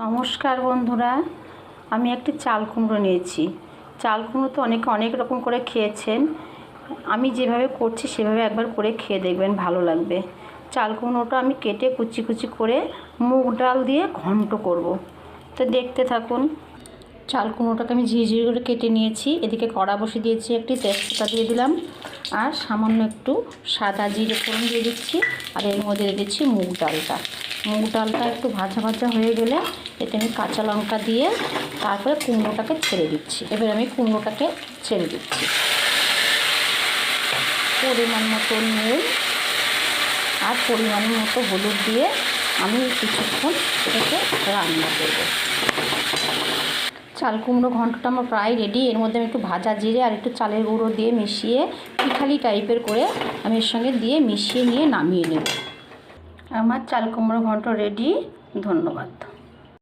নমস্কার বন্ধুরা, আমি একটি চাল কুমড়ো নিয়েছি। চাল কুমড়ো তো অনেকে অনেক রকম করে খেয়েছেন। আমি যেভাবে করছি সেভাবে একবার করে খেয়ে দেখবেন, ভালো লাগবে। চাল কুমড়োটা আমি কেটে কুচি কুচি করে মুগ ডাল দিয়ে ঘন্ট করব। তো দেখতে থাকুন। চাল কুমড়োটাকে আমি ঝিরিঝিরি করে কেটে নিয়েছি। এদিকে কড়া বসিয়ে দিয়েছি, একটি তেজপাতা দিয়ে দিলাম, আর সামান্য একটু সাদা জিরে ফোড়ন দিয়ে দিচ্ছি। আর এর মধ্যে দিয়ে দিচ্ছি মুগ ডালটা। মুগ ডালটা একটু ভাজা ভাজা হয়ে গেলে এতে আমি কাঁচা লঙ্কা দিয়ে তারপরে কুমড়োটাকে ছেড়ে দিচ্ছি। এবার আমি কুমড়োটাকে ছেড়ে দিচ্ছি। পরিমাণ মতো নুন আর পরিমাণ মতো হলুদ দিয়ে আমি কিছুক্ষণ এটাকে রান্না করব। চাল কুমড়ো ঘন্টটা আমার প্রায় রেডি। এর মধ্যে আমি একটু ভাজা জিরে আর একটু চালের গুঁড়ো দিয়ে মিশিয়ে পিঠালি টাইপের করে আমি এর সঙ্গে দিয়ে মিশিয়ে নিয়ে নামিয়ে নেব। আমার চাল কুমড়ো ঘন্ট রেডি। ধন্যবাদ।